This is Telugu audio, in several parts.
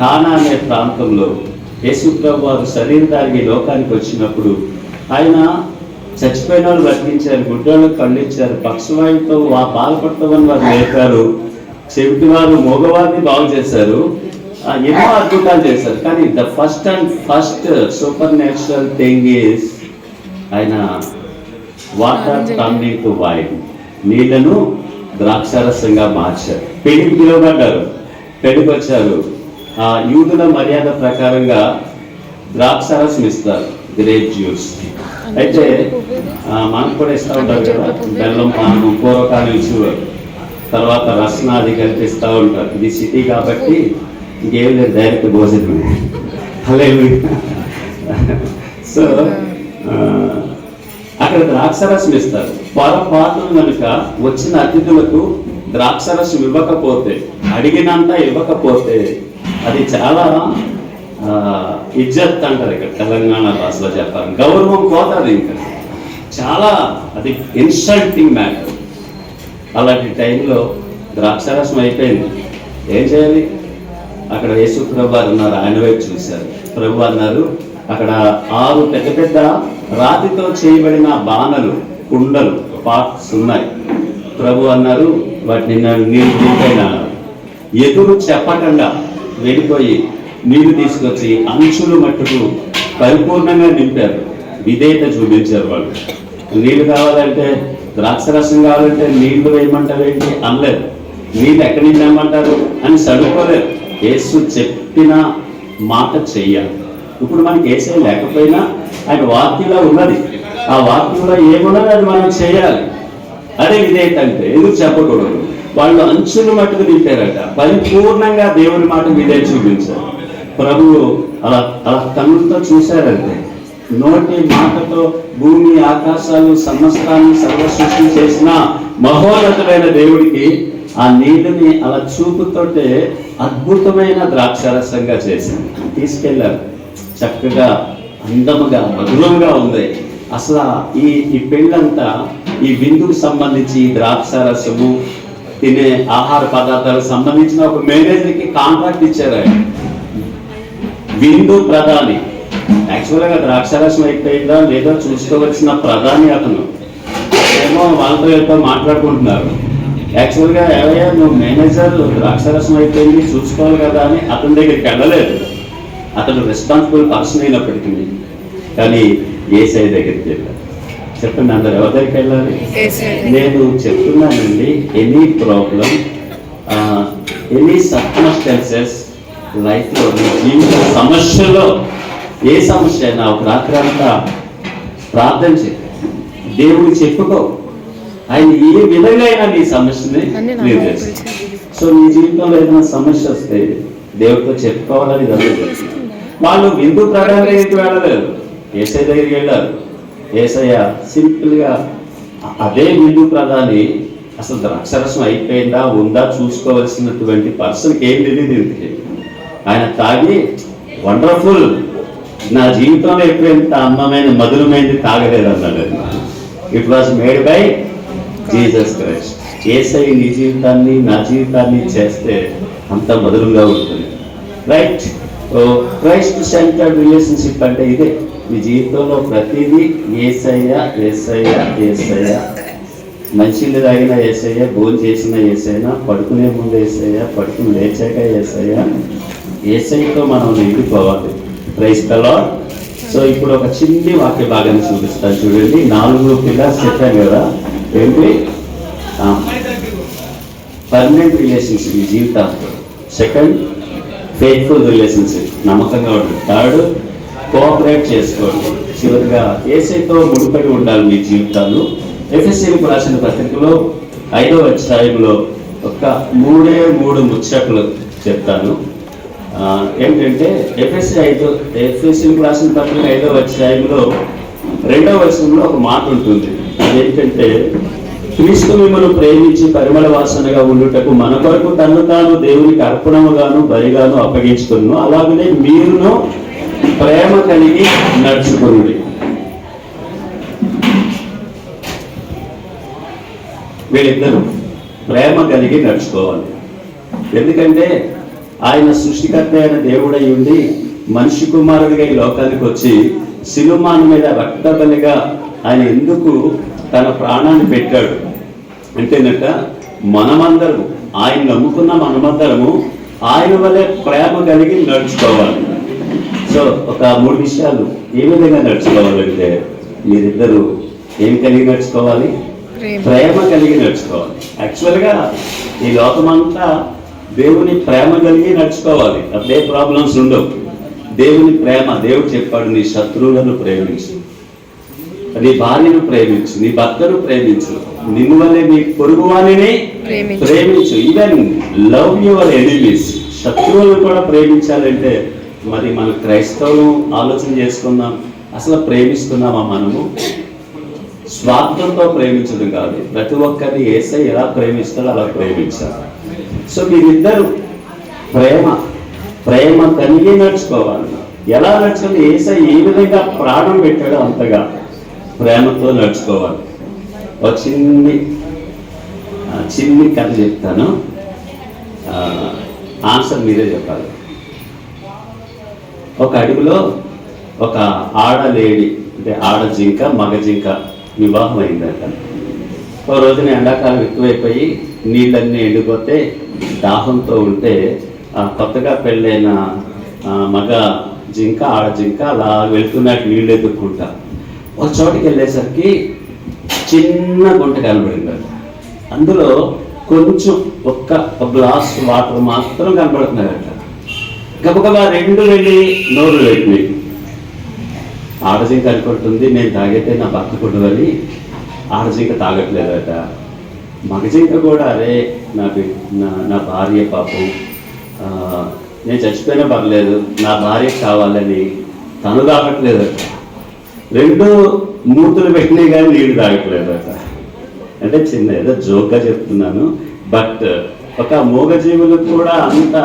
కానా అనే ప్రాంతంలో యేసు ప్రభు వారు శరీరధారికి లోకానికి వచ్చినప్పుడు ఆయన చచ్చిపోయిన వాళ్ళు బ్రతికించారు, గుడ్డోళ్ళకు కళ్ళు ఇచ్చారు, పక్షవాయువుతో బాధపడతామని వారు లేపారు, చెవిటి వారు మగవారిని బాగు చేశారు, ఎన్నో అద్భుతాలు చేశారు. కానీ the first super natural thing is ఆయన వాటర్ టర్నింగ్ టు వైన్, నీళ్లను ద్రాక్షారసంగా మార్చారు. పెళ్లికి పిలువబడ్డారు, పెళ్లికి వచ్చారు. యూదుల మర్యాద ప్రకారంగా ద్రాక్షారసం ఇస్తారు, గ్రేప్ జ్యూస్. అయితే మనకు కూడా ఇస్తూ ఉంటారు కదా, బెల్లం పాను పూర్వకాలం ఇచ్చేవారు, తర్వాత రసనాది కల్పిస్తూ ఉంటారు. ఇది సిటీ కాబట్టి ఇంకేం లేదు, డైరెక్ట్ భోజనం. సో అక్కడ ద్రాక్షరసం ఇస్తారు. పొరపాటును కనుక వచ్చిన అతిథులకు ద్రాక్షరసం ఇవ్వకపోతే, అడిగినంత ఇవ్వకపోతే అది చాలా ఇజ్జత్ అంటారు ఇక్కడ తెలంగాణ భాషలో చెప్పాలి, గౌరవం పోతుంది. ఇంకా చాలా అది ఇన్సల్టింగ్ మ్యాటర్. అలాంటి టైంలో ద్రాక్షరసం అయిపోయింది, ఏం చేయాలి? అక్కడ యేసు ప్రభు అన్నారు, ఆయన వైపు చూశారు. ప్రభు అన్నారు, అక్కడ 6 పెద్ద పెద్ద రాతితో చేయబడిన బాణలు, కుండలు, పాట్స్ ఉన్నాయి. ప్రభు అన్నారు, వాటిని నీళ్ళు దింపైన ఎదురు చెప్పకుండా వెళ్ళిపోయి నీళ్లు తీసుకొచ్చి అంచులు మట్టుకు పరిపూర్ణంగా నింపారు. విధేయత చూపించారు వాళ్ళు. నీళ్లు కావాలంటే, ద్రాక్షరసం కావాలంటే నీళ్లు వేయమంటారు ఏంటి అనలేదు, నీళ్ళు ఎక్కడి నుంచి ఏమంటారు అని చదువుకోలేదు. యేసు చెప్పిన మాట చెయ్యాలి. ఇప్పుడు మనకి ఏసే లేకపోయినా ఆయన వాక్యంలో ఉన్నది, ఆ వాక్యంలో ఏమున్నది అది మనం చేయాలి. అదే విధేయత అంటే, ఎదురు చెప్పకూడదు. వాళ్ళు అంచులు మట్టుకు నింపారట, పరిపూర్ణంగా దేవుని మాట విధేయత చూపించారు. ప్రభువు అలా కన్నులతో చూశారంటే, నోటి మాటతో భూమి ఆకాశాలు సమస్తాన్ని సర్వ సృష్టి చేసిన మహోన్నతుడైన దేవుడికి ఆ నీళ్ళని అలా చూపుతోటే అద్భుతమైన ద్రాక్షారసంగా చేసింది. తీసుకెళ్లారు, చక్కగా అందముగా మధురంగా ఉంది. అసలు ఈ పెళ్ళంతా ఈ విందుకు సంబంధించి ద్రాక్షారసము, తినే ఆహార పదార్థాలకు సంబంధించిన ఒక మేనేజర్కి కాంట్రాక్ట్ ఇచ్చారు ఆయన. విందు ప్రధాని, యాక్చువల్గా ద్రాక్షారసం అయిపోయిందా లేదా చూసుకోవలసిన ప్రధాని అతను. ఏమో వాళ్ళతో మాట్లాడుకుంటున్నారు. యాక్చువల్గా ఏవయ్యా నువ్వు మేనేజర్, ద్రాక్షారసం అయిపోయింది చూసుకోవాలి కదా అని అతని దగ్గరికి వెళ్ళలేదు. అతను రెస్పాన్సిబుల్ పర్సన్ అయినప్పటికీ. కానీ యేసయ్య దగ్గరికి వెళ్ళాలి. చెప్పండి, అందరు ఎవరి దగ్గరికి వెళ్ళాలి? నేను చెప్తున్నానండి, ఎనీ ప్రాబ్లం, ఎనీ సర్కమ్స్టాన్సెస్ లైఫ్లో, జీవిత సమస్యలో ఏ సమస్య అయినా ఒక రాత్రి అంతా ప్రార్థన చేయి, దేవుడికి చెప్పుకో. ఆయన ఏ విధంగా అయినా నీ సమస్యని మీరు చేస్తారు. సో నీ జీవితంలో ఏదైనా సమస్య వస్తే దేవుడితో చెప్పుకోవాలని జరుగుతుంది. వాళ్ళు విందు ప్రకారం వెళ్ళలేదు, యేసయ్య దగ్గరికి వెళ్ళారు. యేసయ్య సింపుల్గా అదే విందు ప్రధాని అసలు ద్రాక్షరసం అయిపోయిందా ఉందా చూసుకోవాల్సినటువంటి పర్సన్కి ఏం తెలియదు. ఇంటికి ఆయన తాగి వండర్ఫుల్, నా జీవితంలో ఎప్పుడు ఎంత అందమైన మధురమైనది తాగలేదు అన్నాడు. It was made by Jesus Christ. యేసయ్య నీ జీవితాన్ని నా జీవితాన్ని చేస్తే అంత మధురంగా ఉంటుంది. రైట్? క్రైస్ట్ సెంటర్డ్ రిలేషన్షిప్ అంటే ఇదే. మీ జీవితంలో ప్రతిదీ యేసయ్య యేసయ్య యేసయ్య. మంచిళ్ళు తాగిన యేసయ్య, భోజనం చేసిన యేసయ్య, పడుకునే ముందు యేసయ్య, పడుకుని లేచాక యేసయ్య. యేసయ్యతో మనం నిండిపోవాలి. Praise the Lord. సో ఇప్పుడు ఒక చిన్ని వాక్య భాగాన్ని చూపిస్తాను చూడండి. 4 పిల్లర్స్ చెప్పాను కదా, ఏంటి? పర్మనెంట్ రిలేషన్షిప్ ఈ జీవితాంతో. సెకండ్, ఫెయిత్ఫుల్ రిలేషన్షిప్, నమ్మకంగా ఉంటుంది. థర్డ్, కోఆపరేట్ చేసుకోండి. చివరిగా యేసయ్యతో ముడిపడి ఉండాలి మీ జీవితాలు. ఎఫెసీయులకు రాసిన పత్రికలో 5వ అధ్యాయంలో ఒక 3 ముచ్చట్లు చెప్తాను. ఏంటంటే ఎఫెసీయులకు రాసిన పత్రిక 5వ అధ్యాయంలో 2వ వచనంలో ఒక మాట ఉంటుంది. అదేంటంటే, క్రీస్తు మిమ్మల్ని ప్రేమించి పరిమళ వాసనగా ఉండుటకు మన కొరకు తను తాను దేవునికి అర్పణముగాను బలిగాను అప్పగించుకును, అలాగనే మీరును ప్రేమ కలిగి నడుచుకునుడి. వీళ్ళిద్దరూ ప్రేమ కలిగి నడుచుకోవాలి. ఎందుకంటే ఆయన సృష్టికర్త అయిన దేవుడై ఉండి మనిషి కుమారుడిగా ఈ లోకానికి వచ్చి శిలుమాను మీద రక్తబలిగా ఆయన ఎందుకు తన ప్రాణాన్ని పెట్టాడు అంటేనట మనమందరము ఆయన నమ్ముకున్న మనమందరము ఆయన వల్లే ప్రేమ కలిగి నడుచుకోవాలి. సో ఒక 3 విషయాలు ఏ విధంగా నడుచుకోవాలంటే మీరిద్దరూ ఏం కలిగి నడుచుకోవాలి? ప్రేమ కలిగి నడుచుకోవాలి. యాక్చువల్గా ఈ లోకమంతా దేవుని ప్రేమ కలిగి నడుచుకోవాలి, అప్పుడే ప్రాబ్లమ్స్ ఉండవు. దేవుని ప్రేమ, దేవుడు చెప్పాడు నీ శత్రువులను ప్రేమించు, నీ భార్యను ప్రేమించు, నీ భర్తను ప్రేమించు, నిన్ను వల్లే నీ పొరుగు వారిని ప్రేమించు, ఈవెన్ లవ్ యువర్ ఎనిమీస్. శత్రువులను కూడా ప్రేమించాలంటే మరి మన క్రైస్తవులు ఆలోచన చేసుకుందాం, అసలు ప్రేమిస్తున్నామా మనము? స్వార్థంతో ప్రేమించడం కాదు, ప్రతి ఒక్కరిని యేసయ్య ఎలా ప్రేమిస్తాడో అలా ప్రేమించాలి. సో మీరిద్దరు ప్రేమ కలిగి నడుచుకోవాలి. ఎలా నడుచుకుంటే యేసయ్య ఏ విధంగా ప్రాణం పెట్టాడో అంతగా ప్రేమతో నడుచుకోవాలి. ఒక చిన్ని కథ చెప్తాను, ఆన్సర్ మీరే చెప్పాలి. ఒక అడవిలో ఒక ఆడ లేడీ, అంటే ఆడ జింక మగ జింక వివాహం అయిందట. ఓ రోజున ఎండాకాలం ఎక్కువైపోయి నీళ్ళన్నీ ఎండిపోతే దాహంతో ఉంటే కొత్తగా పెళ్ళైన మగ జింక ఆడ జింక అలా వెళ్తున్నట్టు నీళ్ళు ఎదుర్కొంటా ఒక చోటుకి వెళ్ళేసరికి చిన్న గుంట కనబడింది. అందులో కొంచెం ఒక్క గ్లాస్ వాటర్ మాత్రం కనబడుతున్నారట. గబగబా 2 వెళ్ళి నోరు పెట్టినాయి. ఆడజింక అనుకుంటుంది నేను తాగితే నా భర్త కొట్టుదని, ఆడజింక తాగట్లేదట. మగజింక కూడా అరే నా భార్య పాపం, నేను చచ్చిపోయినా పర్లేదు నా భార్య కావాలని తను తాగట్లేదట. 2 మూతులు పెట్టినాయి కానీ నీళ్ళు తాగట్లేదట. అంటే చిన్న ఏదో జోక్గా చెప్తున్నాను, బట్ ఒక మూగజీవులకు కూడా అంత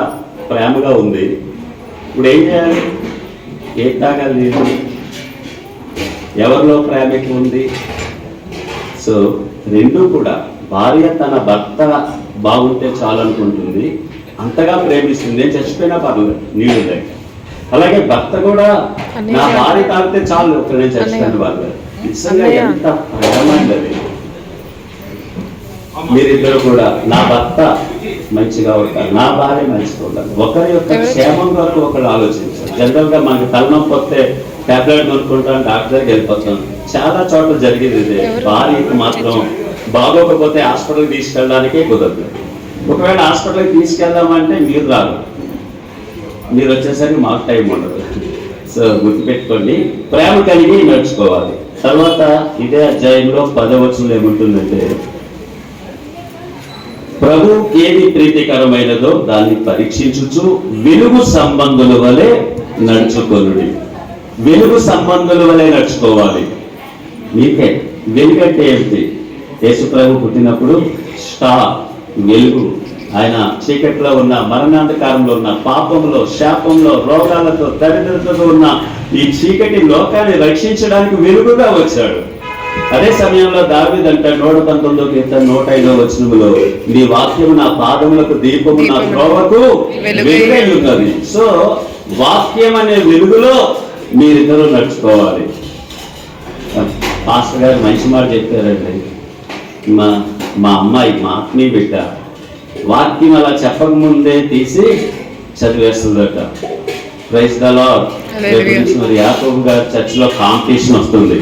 ప్రేమగా ఉంది. ఇప్పుడు ఏం చేయాలి? ఏం తాగాలి నీళ్ళు? ఎవరిలో ప్రేమ ఎక్కువ ఉంది? సో 2 కూడా, భార్య తన భర్త బాగుంటే చాలు అనుకుంటుంది, అంతగా ప్రేమిస్తుంది, నేను చచ్చిపోయినా పర్లేదు నీళ్ళు లేక. అలాగే భర్త కూడా నా భార్య తాగితే చాలు, నేను చచ్చిపోయిన పర్లేదు. నిజంగా ఎంత ప్రేమ అండి. మీరిద్దరు కూడా నా భర్త మంచిగా ఉంటారు, నా భార్య మంచిగా ఉంటారు, ఒకరి యొక్క క్షేమం కొరకు ఒకరు ఆలోచించారు. జనరల్గా మనకి తలనొప్పి వస్తే టాబ్లెట్ కొనుక్కుంటాం, డాక్టర్ దగ్గరికి వెళ్ళిపోతాం. చాలా చోట్ల జరిగేది ఇదే. భార్యకి మాత్రం బాగోకపోతే హాస్పిటల్కి తీసుకెళ్ళడానికే కుదరదు. ఒకవేళ హాస్పిటల్కి తీసుకెళ్దామంటే మీరు రాదు, మీరు వచ్చేసరికి మాకు టైం ఉండదు. సో గుర్తుపెట్టుకోండి, ప్రేమ కలిగి నడుచుకోవాలి. తర్వాత ఇదే అధ్యాయంలో 10వ వచనంలో ఏముంటుందంటే, ప్రభు ఏది ప్రీతికరమైనదో దాన్ని పరీక్షించుచు వెలుగు సంబంధుల వలె నడుచుకొనుడి. వెలుగు సంబంధుల వలె నడుచుకోవాలి. మీకే వెలుగంటే ఏమిటి? యేసు ప్రభు పుట్టినప్పుడు స్టార్, వెలుగు. ఆయన చీకట్లో ఉన్న, మరణాంధకారంలో ఉన్న, పాపంలో, శాపంలో, రోగాలతో, దరిద్రతతో ఉన్న ఈ చీకటి లోకాన్ని రక్షించడానికి వెలుగుగా వచ్చాడు. అదే సమయంలో దావీదు అంటాడు 119వ కీర్తన 105వ వచనంలో, నీ వాక్యము నా పాదములకు దీపము, నా త్రోవకు వెలుగై ఉన్నది. సో వాక్యం అనే వెలుగులో మీరిద్దరూ నడుచుకోవాలి. పాస్టర్ గారు మంచి మాట చెప్పారండి. మా అమ్మాయి, మా ఆత్మీయ బిడ్డ వాక్యం అలా చెప్పకముందే తీసి చదివేస్తుందట. Praise the lord. మరి యాకోబు గారు చర్చిలో కాంపిటీషన్ వస్తుంది.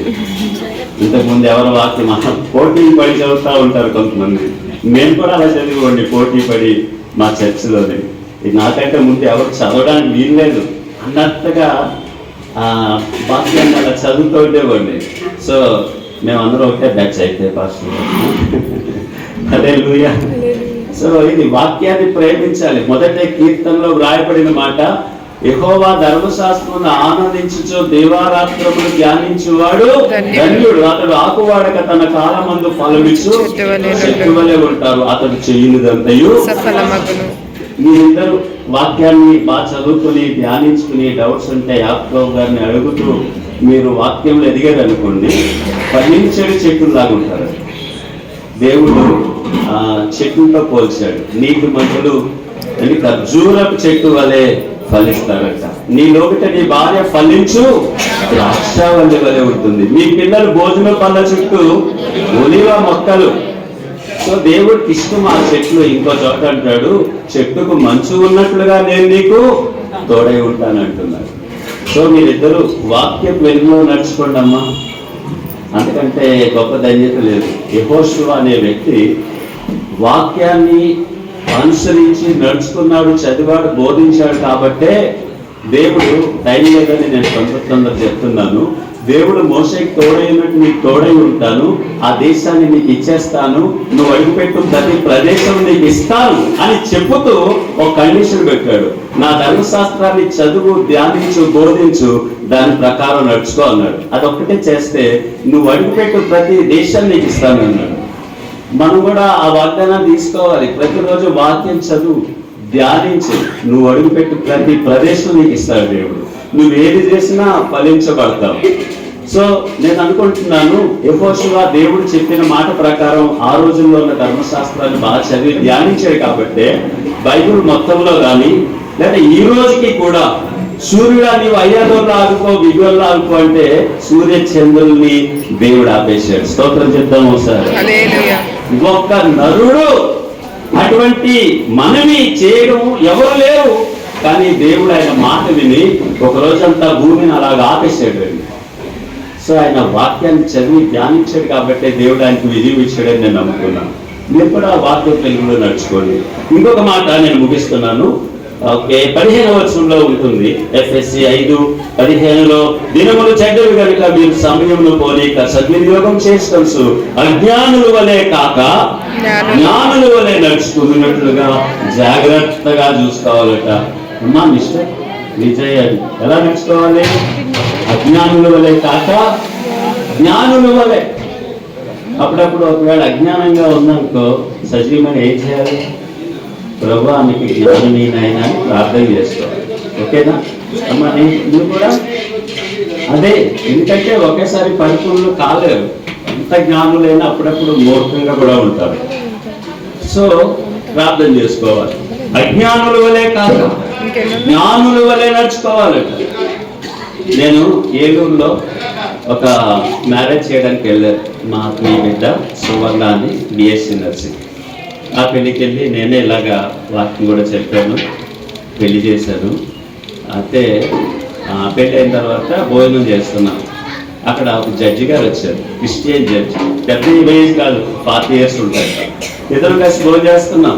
ఇంతకుముందు ఎవరి వాక్యం పోటీ పడి చదువుతూ ఉంటారు కొంతమంది. మేము కూడా అలా చదివివ్వండి, పోటీ పడి మా చర్చిలోనే. నాకంటే ముందు ఎవరు చదవడానికి వీల్లేదు అన్నట్టుగా వాక్యాన్ని అలా చదువుతూ ఉండేవాడిని. సో మేమందరం ఒకటే బ్యాచ్ అయితే పాస్టర్. హల్లెలూయా. సో ఇది వాక్యాన్ని ప్రేమించాలి. మొదటి కీర్తనలో వ్రాయబడిన మాట, యెహోవా ధర్మశాస్త్రమును ఆనందించుచు దీవారాత్రములు ధ్యానించువాడు ధన్యుడు. అతడు ఆకువాడక తన కాలమందు ఫలమిచ్చు చెట్టు వలె ఉంటారు, అతడు చెయ్యినదంతయు సఫలమగును. మీరిద్దరు వాక్యాన్ని బాగా చదువుకుని ధ్యానించుకుని డౌట్స్ ఉంటే యాకోబు గారిని అడుగుతూ మీరు వాక్యంలో ఎదిగారు అనుకోండి, ఫలించని చెట్టులాగా ఉంటారు. దేవుడు చెట్టుతో పోల్చాడు. నీటి మధ్యలో అని ఖర్జూరపు చెట్టు వలె ఫలిస్తారట. నీ లోపల నీ భార్య ఫలించు ద్రాక్షావల్లి వలె ఉంటుంది. మీ పిల్లలు భోజన పళ్ళ చుట్టూ ఒలివ మొక్కలు. సో దేవుడికి ఇష్టం ఆ చెట్లు. ఇంకో చోట అంటాడు, చెట్టుకు మంచు ఉన్నట్లుగా నేను నీకు తోడై ఉంటాను అంటున్నాడు. సో మీరిద్దరు వాక్యం వెలుగులో నడుచుకోండి అమ్మా. అందుకంటే గొప్ప ధన్యత లేదు. యెహోషువ అనే వ్యక్తి వాక్యాన్ని అనుసరించి నడుచుకున్నాడు, చదివాడు, బోధించాడు. కాబట్టే దేవుడు టైం లేదని నేను తొందర చెప్తున్నాను. దేవుడు మోషేకి తోడైనట్టు నీకు తోడై ఉంటాను, ఆ దేశాన్ని నీకు ఇచ్చేస్తాను, నువ్వు అడుగుపెట్టు ప్రతి ప్రదేశం నీకు ఇస్తాను అని చెప్పుతూ ఒక కండిషన్ పెట్టాడు. నా ధర్మశాస్త్రాన్ని చదువు, ధ్యానించు, బోధించు, దాని ప్రకారం నడుచుకో అన్నాడు. అదొక్కటే చేస్తే నువ్వు అడుగుపెట్టు ప్రతి దేశాన్ని నీకు ఇస్తాను అన్నాడు. మనం కూడా ఆ వాగ్దానాన్ని తీసుకోవాలి. ప్రతిరోజు వాక్యం చదువు, ధ్యానించు, నువ్వు అడుగుపెట్టు ప్రతి ప్రదేశం నీకు ఇస్తాడు దేవుడు. నువ్వు ఏది చేసినా ఫలించబడతావు. సో నేను అనుకుంటున్నాను, యెహోషువ దేవుడు చెప్పిన మాట ప్రకారం ఆ రోజుల్లో ఉన్న ధర్మశాస్త్రాన్ని బాగా చదివి ధ్యానించాడు. కాబట్టి బైబిల్ మొత్తంలో కానీ లేదా ఈ రోజుకి కూడా సూర్యుడా నీవు అయ్యాదోళ్ళు ఆగుకో, విగుల్లో ఆగుకో అంటే సూర్య చంద్రుల్ని దేవుడు ఆపేశాడు. స్తోత్రం చెప్తాము ఒకసారి. ఒక్క నరుడు అటువంటి మనవి చేయడం ఎవరు లేరు. కానీ దేవుడు ఆయన మాట విని ఒక రోజంతా భూమిని అలాగ ఆపేశాడు. సో ఆయన వాక్యాన్ని చదివి ధ్యానించాడు కాబట్టి దేవుడు ఆయనకు విజయం ఇచ్చాడని నేను నమ్ముతున్నాను. మీరు కూడా వాక్యం వెలుగులో నడుచుకోండి. ఇంకొక మాట నేను ముగిస్తున్నాను. ఓకే, 15వ వచనంలో ఉంటుంది. ఎఫ్ఎస్సి 5:15 దినములు చెడ్డవి కనుక మీరు సమయమును పోనీక సద్వినియోగం చేసుకోవచ్చు, అజ్ఞానుల వలె కాక జ్ఞానుల వలె నడుచుకున్నట్లుగా జాగ్రత్తగా చూసుకోవాలట. అమ్మా మిస్టర్ విజయ్, ఎలా నడుచుకోవాలి? అజ్ఞానుల వలె కాక జ్ఞానుల వలె. అప్పుడప్పుడు ఒకవేళ అజ్ఞానంగా ఉందనుకో, సజీవమైన ఏం చేయాలి? ప్రభు ఆమెకి జ్ఞానమీనైనా అని ప్రార్థన చేసుకోవాలి. ఓకేనా అమ్మా? నువ్వు కూడా అదే. ఎందుకంటే ఒకేసారి పరిపూర్ణులు కాలేరు. ఎంత జ్ఞానులైనా అప్పుడప్పుడు మూర్ఖంగా కూడా ఉంటారు. సో ప్రార్థన చేసుకోవాలి. అజ్ఞానుల వలె కాక జ్ఞానుల వలె నడుచుకోవాలట. నేను ఏలూరులో ఒక మ్యారేజ్ చేయడానికి వెళ్ళాను. మా ఆత్మీయ బిడ్డ సువర్ణ అని బిఎస్సి నర్సింగ్. ఆ పెళ్ళికి వెళ్ళి నేనే ఇలాగా వాక్యం కూడా చెప్పాను, పెళ్లి చేశాను. అయితే పెళ్ళి అయిన తర్వాత భోజనం చేస్తున్నాం. అక్కడ ఒక జడ్జి గారు వచ్చారు, క్రిస్టియన్ జడ్జి. పెద్ద ఏజ్ కాదు, 40 years ఉంటాయి. ఇద్దరు కలిసి భోజనం చేస్తున్నాం.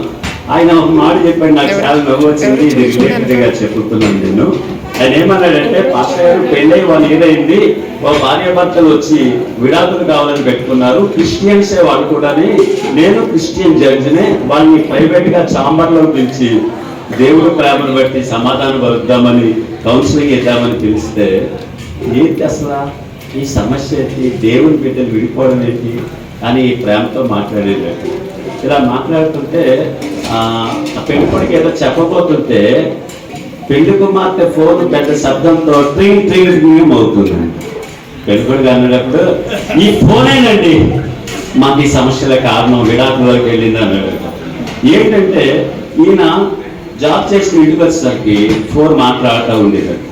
ఆయన ఒక మాట చెప్పాడు, నాకు చాలా నవ్వు వచ్చింది. ఇది రిలేటెడ్గా చెప్పుతున్నాను నేను. ఆయన ఏమన్నాడంటే, పాస్టర్ గారు పెళ్ళై 1 year అయింది, ఓ భార్యాభర్తలు వచ్చి విడాకులు కావాలని పెట్టుకున్నారు, క్రిస్టియన్సే వాళ్ళు కూడా. నేను క్రిస్టియన్ జడ్జినే, వాళ్ళని ప్రైవేట్గా ఛాంబర్లో పిలిచి దేవుడు ప్రేమను బట్టి సమాధానం పలుకుదామని, కౌన్సిలింగ్ ఇద్దామని పిలిస్తే, ఏంటి అసలు ఈ సమస్య ఏంటి, దేవుని బిడ్డలు విడిపోవడం ఏంటి అని ప్రేమతో మాట్లాడేది. ఇలా మాట్లాడుతుంటే ఆ పెళ్ళికొడికి ఏదో చెప్పబోతుంటే పెళ్లి కుమార్తె ఫోన్ పెద్ద శబ్దంతో ట్రింగ్ ట్రింగ్ ట్రింగ్ అవుతుందండి. పెళ్ళికొడుకు అన్నప్పుడు ఈ ఫోనేనండి మాకు ఈ సమస్యల కారణం, విడాకులోకి వెళ్ళింది అన్నాడు. ఏంటంటే ఈయన జాబ్ చేసిన ఇంటికి వచ్చేసరికి ఫోన్ మాట్లాడుతూ ఉండేదంట.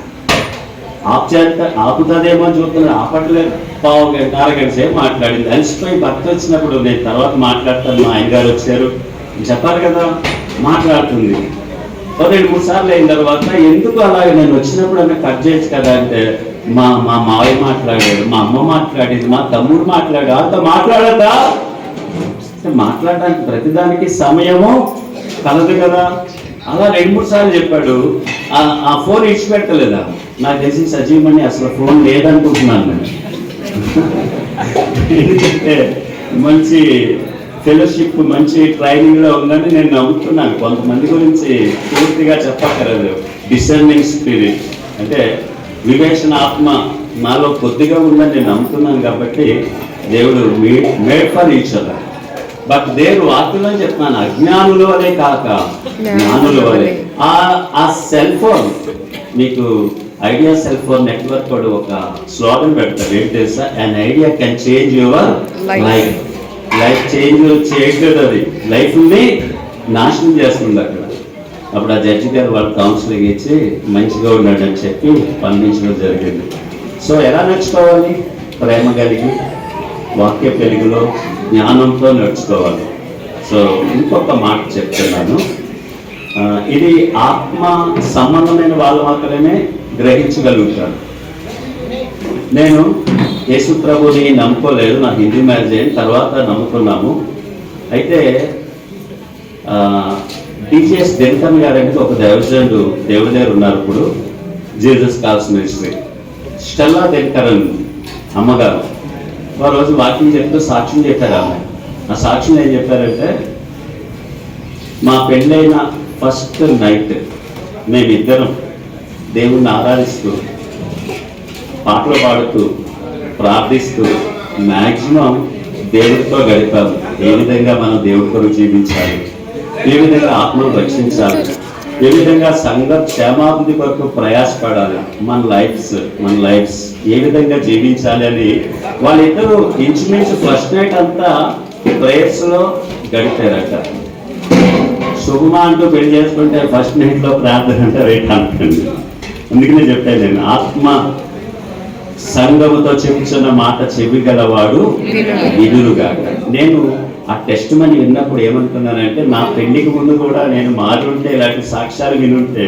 ఆపుతుందేమో అని చూస్తున్నాడు, ఆపట్లేదు. 1/2 గంట 1/2 గంట సేపు మాట్లాడింది. అలసిపోయి భర్త వచ్చినప్పుడు నేను తర్వాత మాట్లాడతాను, మా ఆయన గారు వచ్చారు చెప్పాలి కదా, మాట్లాడుతుంది. 2-3 సార్లు అయిన తర్వాత ఎందుకు అలాగే నేను వచ్చినప్పుడు అన్న కట్ చేయొచ్చు కదా అంటే, మా మావయ్య మాట్లాడాడు, మా అమ్మ మాట్లాడింది, మా తమ్ముడు మాట్లాడాడు, అంత మాట్లాడదా? మాట్లాడడానికి ప్రతిదానికి సమయము కలదు కదా. అలా 2-3 సార్లు చెప్పాడు. ఆ ఫోన్ ఇచ్చిపెట్టలేదా? నాకు తెలిసి సజీవమని అసలు ఫోన్ లేదనుకుంటున్నాను నేను. ఎందుకంటే మంచి ఫెలోషిప్, మంచి ట్రైనింగ్లో ఉందని నేను నమ్ముతున్నాను. కొంతమంది గురించి పూర్తిగా చెప్పక్కర్లేదు. డిసర్నింగ్ స్పిరిట్ అంటే వివేచన ఆత్మ నాలో కొద్దిగా ఉందని నేను నమ్ముతున్నాను. కాబట్టి దేవుడు made for each other. But దేవుడు వాక్యంలో చెప్తున్నాను, అజ్ఞానుల వలె కాక జ్ఞానుల వలె. ఆ సెల్ ఫోన్, మీకు ఐడియా సెల్ ఫోన్ నెట్వర్క్ కూడా ఒక స్లోగన్ పెడతారు, ఏంటి తెలుసా? An idea can change your life. Life change చేయట్లేదు, అది లైఫ్ని నాశనం చేస్తుంది. అక్కడ అప్పుడు ఆ జడ్జి గారు వాళ్ళు కౌన్సిలింగ్ ఇచ్చి మంచిగా ఉన్నాడని చెప్పి పంపించడం జరిగింది. సో ఎలా నడుచుకోవాలి? ప్రేమ కలిగి, వాక్య వెలుగులో, జ్ఞానంతో నడుచుకోవాలి. సో ఇంకొక మాట చెప్తున్నాను, ఇది ఆత్మ సంబంధమైన వాళ్ళు మాత్రమే గ్రహించగలుగుతారు. నేను యేసు ప్రభుని నమ్ముకోలేదు, నాకు హిందీ మ్యారేజ్ అయిన తర్వాత నమ్ముకున్నాము. అయితే టీజీఎస్ దినకరన్ గారు అంటే ఒక దైవజనుడు దేవుడి దగ్గర ఉన్నారు ఇప్పుడు, Jesus calls ministry. Stella Dinakaran అమ్మగారు ఒక రోజు వాక్యం చెప్తూ సాక్ష్యం చెప్పారు. ఆమె ఆ సాక్ష్యం ఏం చెప్పారంటే, మా పెళ్ళైన ఫస్ట్ నైట్ మేమిద్దరం దేవుణ్ణి ఆరాధిస్తూ, పాటలు పాడుతూ, ప్రార్థిస్తూ మ్యాక్సిమం దేవుడితో గడిపాము. ఏ విధంగా మనం దేవుడి కొరకు జీవించాలి, ఏ విధంగా ఆత్మను రక్షించాలి, ఏ విధంగా సంఘ క్షేమాభివృద్ధి కొరకు ప్రయాసపడాలి, మన లైఫ్స్ ఏ విధంగా జీవించాలి అని వాళ్ళిద్దరూ ఇంచుమించు ఫస్ట్ నైట్ అంతా ప్రేయర్స్లో గడిపారట. శుభమా అంటూ పెళ్లి చేసుకుంటే ఫస్ట్ నైట్లో ప్రార్థన అంటే రేట్ అనుకోండి. అందుకనే చెప్పాను నేను, ఆత్మ సంఘముతో చెప్పుచున్న మాట చెవి గలవాడు విదురుగాక. నేను ఆ టెస్ట్ మని విన్నప్పుడు ఏమనుకున్నానంటే, నా పెళ్లికి ముందు కూడా నేను మారుంటే, ఇలాంటి సాక్ష్యాలు వినుంటే,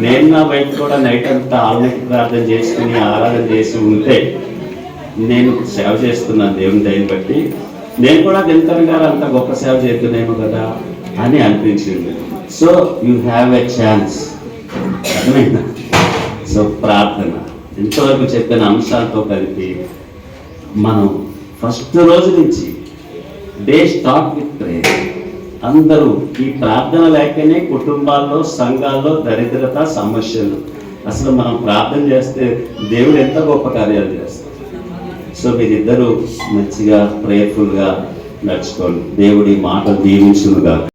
నేను నా వైపు కూడా నైట్ అంతా ఆల్నైట్ ప్రార్థన చేసుకుని ఆరాధన చేసి ఉంటే, నేను సేవ చేస్తున్నాను దేవుని దయని బట్టి, నేను కూడా దినకరన్ గారు అంత గొప్ప సేవ చేస్తున్నానేమో కదా అని అనిపించింది. So you have a chance, అర్థమైందా? సో ప్రార్థన ఇంతవరకు చెప్పిన అంశాలతో కలిపి మనం ఫస్ట్ రోజు నుంచి డే స్టార్ట్ విత్ ప్రేయర్. అందరూ ఈ ప్రార్థన లేకనే కుటుంబాల్లో, సంఘాల్లో దరిద్రత, సమస్యలు. అసలు మనం ప్రార్థన చేస్తే దేవుడు ఎంత గొప్ప కార్యాలు చేస్తాడు. సో మీరిద్దరూ మంచిగా ప్రేయర్ఫుల్గా నడుచుకోండి. దేవుడి మాటలు దీవించునుగా.